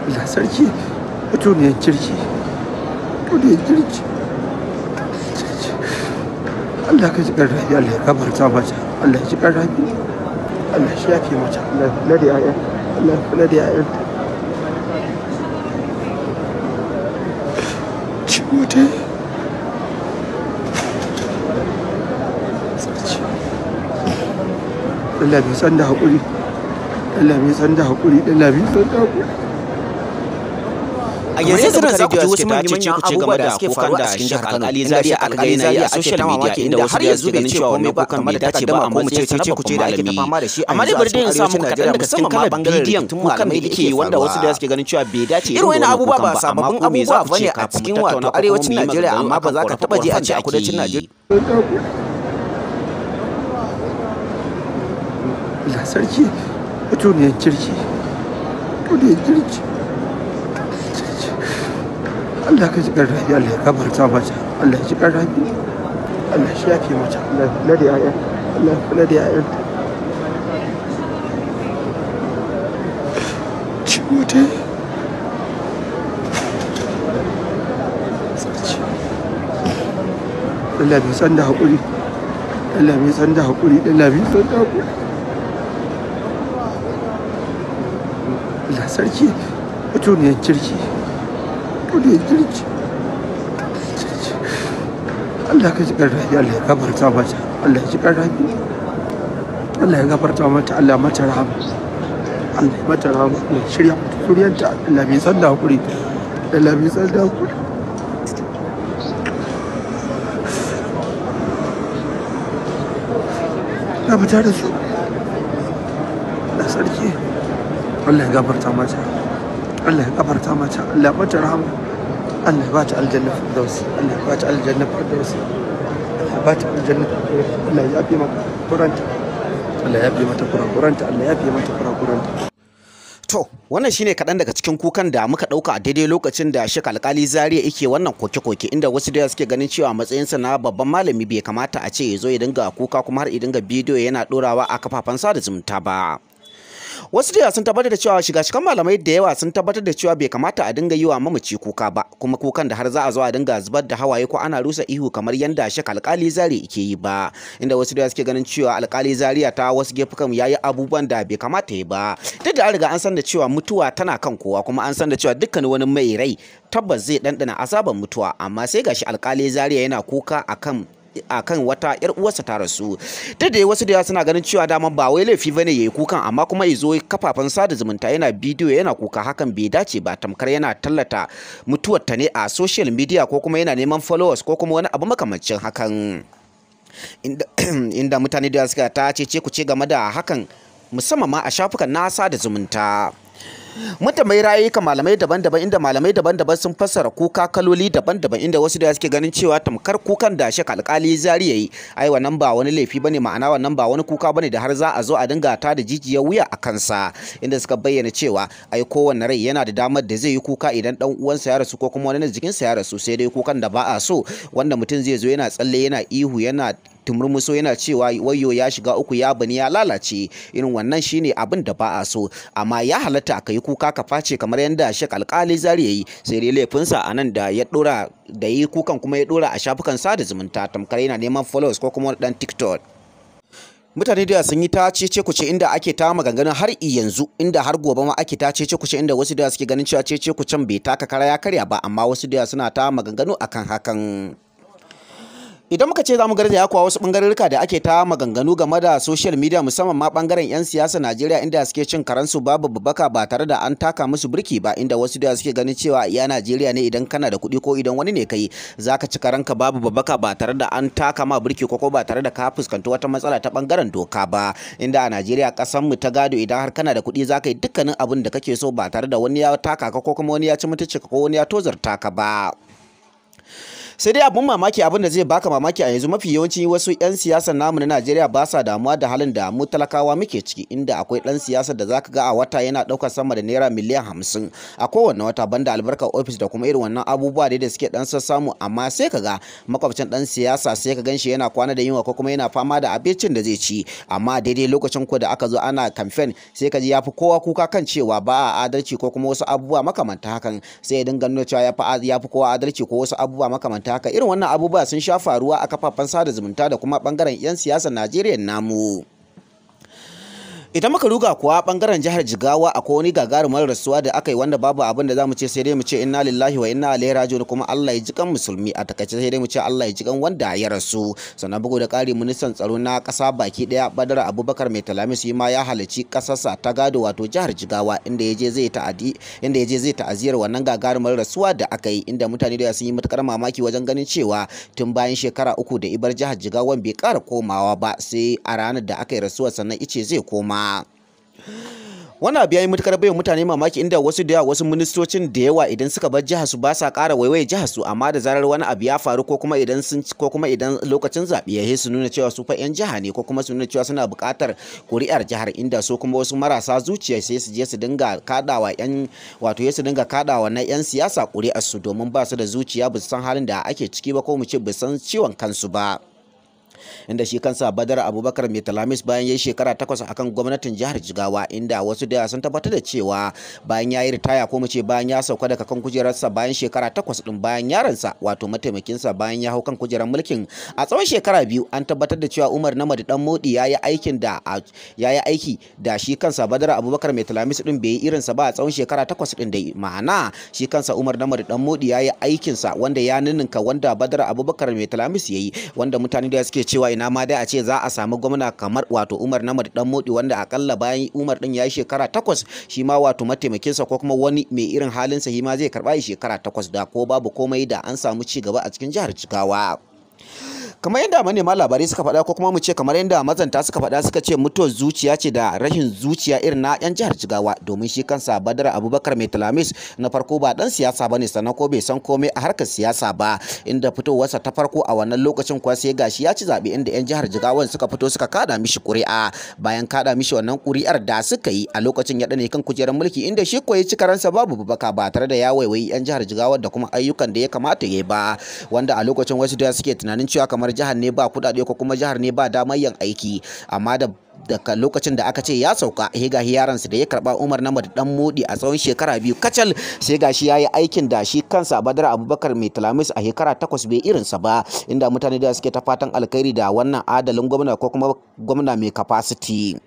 Allah sarki, mutuniyar kirki, mutuniyar kirki. Allah ka ji ƙarfi, Allah ya gafarta mata, Allah ya ji ƙarfi, Allah shi ya fi mata, Allah ya kula da ‘ya'yan, Allah ya kula da ‘ya'yan. Ciwo ta yi. Allah bai san da haƙuri, Allah bai san da haƙuri, Allah bai san da haƙuri. A yanzu da za ku ji wasu manyan abubuwa da suke faruwa a cikin jihar Kano, inda shi alƙali zai a social media inda har yanzu bai ce komai ba kan bai dace ba amma mu ce ce ku ce da ake ta fama da shi. Amma dai bari dai in samu kaɗan daga cikin kalar bidiyon kukan da yake wanda wasu da suke ganin cewa bai dace irin wani abubuwa ba sababbin abubuwa bane a cikin wato arewacin Najeriya amma ba za ka taɓa ji a ce a kudancin Najeriya. Allah sarki, mutuniyar kirki, mutuniyar kirki. Allah ka ji ƙarfi, Allah ya gafarta mata, Allah ya ji ƙarfi, Allah shi ya fi mata, Allah ya kula da ‘ya'yan, Allah ya kula da ‘ya'yan. Ciwo ta yi. Allah bai san da haƙuri, Allah bai san da haƙuri, Allah bai san da haƙuri. Allah sarki, mutuniyar kirki, mutuniyar kirki. Allah ka ji ƙarfi, Allah ya gafarta mata, Allah ya ji ƙarfi, Allah ya gafarta mata, Allah ya mata rahama, Allah ya mata rahama, Allah ya shirya mata zuriyarta, Allah bai san da haƙuri, Allah bai san da haƙuri. Na fita da su, Allah sarki, Allah ya gafarta mata, Allah ya gafarta mata, Allah ya mata rahama, Allah ya bata aljanna firdausi, Allah ya bata aljanna firdausi, Allah ya bata aljanna firdausi, Allah ya yafe mata kuranta, Allah ya yafe mata kurakuranta, Allah ya yafe mata kurakuranta. To, wannan shine kaɗan daga cikin kukan da muka ɗauka a daidai lokacin da Sheikh Alƙali Zaria yake wannan koke-koke inda wasu da suke ganin cewa matsayinsa na babban malami bai kamata a ce ya zo ya dinga kuka kuma har ya dinga bidiyo yana ɗorawa a kafafen sada zumunta ba. Wasu da sun tabbatar da cewa shiga-shigan malamai da yawa sun tabbatar da cewa bai kamata a dinga yi wa mamaci kuka ba, kuma kukan da har za a zo a dinga zubar da hawaye ko ana rusa ihu kamar yanda Sheikh Alƙali Zaria yake yi ba, inda wasu da suke ganin cewa Alƙali Zaria ta wasu gefukan yayi abubuwan da bai kamata yi ba. Duk da an riga an san da cewa mutuwa tana kan kowa kuma an san da cewa dukkan wani mai rai tabbas zai ɗanɗana azaban mutuwa, amma sai gashi Alƙali Zaria yana kuka akan wata yar uwarsa ta rasu. Duk da wasu da suna ganin cewa daman ba wai laifi bane yayi kukan, amma kuma yazo kafafen sada zumunta yana bidiyo yana kuka hakan bai dace ba, tamkar yana tallata mutuwar ta ne a social media ko kuma yana neman followers ko kuma wani abu makamancin hakan. Inda mutane da suka ta ce ku ce game da hakan musamman ma a shafukan na sada zumunta. Mun tambayi ra'ayoyin malamai daban-daban inda malamai daban-daban sun fassara kuka kaloli daban-daban inda wasu da suke ganin cewa tamkar kukan da Sheikh Alƙali Zaria yayi ai wannan ba wani laifi bane, ma'ana wannan ba wani kuka bane da har za a zo a dinga ta da jijiyar wuya a kansa, inda suka bayyana cewa ai kowanne rai yana da damar da zai yi kuka idan dan uwansa ya rasu ko kuma wani na jikinsa ya rasu, sai dai kukan da ba a so wanda mutum zai zo yana tsalle yana ihu yana tumurmuso yana cewa wayo ya shiga uku ya bani ya lalace, irin wannan shine abin da ba a so. Amma ya halatta ka yi kuka ka face kamar yadda Sheikh Alƙali Zaria yayi, sai dai laifinsa a nan da ya dora da yi kukan kuma ya dora a shafukan sada zumunta tamkar yana neman followers ko kuma dan TikTok. Mutane da sun yi ta cece kuce inda ake ta maganganun har yanzu, inda har gobe ma ake ta cece kuce inda wasu da suke ganin cewa cece kucen bai taka kara ya karya ba, amma wasu da suna ta maganganu akan hakan. Idan muka ce za mu garzaya kuwa wasu bangarurruka da ake ta maganganu game da social media musamman ma bangaren 'yan siyasa Najeriya inda suke cin karansu babu babbaka ba tare da an taka musu birki ba, inda wasu da suke ganin cewa iya Najeriya ne idan kana da kuɗi ko idan wani ne kai zaka ci karanka babu babbaka ba tare da an taka ma birki ko ba tare da ka fuskanci wata matsala ta bangaren doka ba, inda a Najeriya kasan mu ta gado idan har kana da kuɗi zaka yi dukkanin abin da kake so ba tare da wani ya taka ka ko kuma wani ya ci mutunci ka ko wani ya tozarta ka ba. sai dai abin mamaki, abin da zai baka mamaki a yanzu, mafi yawanci wasu 'yan siyasar namu na Najeriya ba sa damuwa da halin da mu talakawa muke ciki, inda akwai ɗan siyasar da zaka ga a wata yana ɗaukar sama da naira miliyan 50 a kowane wata, banda albarkar ofis da kuma irin wannan abubuwa da suke dan samu, amma sai ka ga makwabcin ɗan siyasa sai ka ganshi yana kwana da yunwa ko kuma yana fama da abincin da zai ci, amma daidai lokacin ko da aka zo ana kamfen sai ka ji ya fi kowa kuka kan cewa ba a adalci ko kuma wasu abubuwa makamanta hakan, sai ya dinga nuna cewa ya fi kowa adalci ko wasu abubuwa makamanta haka. Irin wannan abubuwa sun sha faruwa a kafafen sada zumunta da kuma bangaren 'yan siyasar Najeriya namu. Idan muka ruga kuwa bangaren jihar Jigawa, akwai wani gagarumar rasuwa da aka yi wanda babu abin da zamu ce sai dai mu ce inna lillahi wa inna ilaihi raji'un, kuma Allah ya jikan musulmi. A takaice sai dai mu ce Allah ya jikan wanda ya rasu. Sannan bugu da ƙari, ministan tsaro na ƙasa baki ɗaya Badar Abubakar Mai Talamis shi ma ya halarci ƙasarsa ta gado wato jihar Jigawa, inda ya je zai ta'aziyar wannan gagarumar rasuwa da aka yi, inda mutane da sun yi matukar mamaki wajen ganin cewa tun bayan shekara 3 da ibar jihar Jigawan bai ƙara komawa ba, sai a ranar da aka yi rasuwa sannan ice zai koma. Wannan abu ya yi matukar bayan mutane mamaki, inda wasu ministocin da yawa idan suka bar jihar su ba sa ƙara waiwaye jihar su, amma da zarar wani abu ya faru ko kuma idan lokacin zaɓe ya su nuna cewa su fa 'yan jiha ne, ko kuma su nuna cewa suna buƙatar ƙuri'ar jihar, inda su kuma wasu marasa zuciya sai su je su dinga kaɗawa na 'yan siyasa ƙuri'ar su, domin ba su da zuciya, ba su san halin da ake ciki ba, ko mu ce ba san ciwon kansu ba. Inda shi kansa Badar Abubakar Mai Talamis bayan yayi shekara 8 akan gwamnatin jihar Jigawa, inda wasu da sun tabbatar da cewa bayan yayi ritaya, ko mu ce bayan ya sauka daga kan kujerarsa bayan shekara 8 din, bayan yaransa wato mataimakinsa bayan ya hau kan kujerar mulkin a tsawon shekara 2, an tabbatar da cewa Umar Namadi Danmodi yayi aiki da shi kansa Badar Abubakar Mai Talamis din bai yi irinsa ba a tsawon shekara 8 din, da ma'ana shi kansa Umar Namadi Danmodi yayi aikinsa wanda ya ninninka wanda Badar Abubakar Mai Talamis yayi, wanda mutane da suke cewa ina ma dai a ce za a samu gwamna kamar wato Umar Namadi Danmodi, wanda akalla bayan Umar din yayi shekara 8 shi ma wato mataimakinsa ko kuma wani mai irin halinsa shi ma zai karba shekara 8, da ko babu komai da an samu ci gaba a cikin jihar Jigawa. Kamar yadda manema labarai suka faɗa, ko kuma mu ce kamar yadda mazanta suka faɗa, suka ce mutuwar zuciya ce da rashin zuciya irin na 'yan jihar Jigawa, domin shi kansa Badar Abubakar Mai Talamis na farko ba dan siyasa bane, sannan ko bai san komai a harkar siyasa ba, inda fitowarsa ta farko a wannan lokacin kuwa sai gashi ya ci zaɓe, inda 'yan jihar Jigawa suka fito suka kada mishi ƙuri'a. Bayan kada mishi wannan ƙuri'ar da suka yi a lokacin ya dane kan kujerar mulki, inda shi ko ya ci karansa babu babaka ba tare da ya waiwayi 'yan jihar Jigawa da kuma ayyukan da ya kamata ya yi ba, wanda a lokacin wasu da suke tunanin cewa kamar jihar ne ba kudade ko kuma jihar ne ba damar yin aiki, amma daga lokacin da aka ce ya sauka ga yaransa da ya karba Umar Namadi Danmodi a tsawon shekara 2 kacal, sai gashi yayi aikin da shi kansa Badar Abubakar Mai Talamis a shekara 8 bai irinsa ba, inda mutane da suke ta fatan alkhairi da wannan adalin gwamna ko kuma gwamna mai capacity.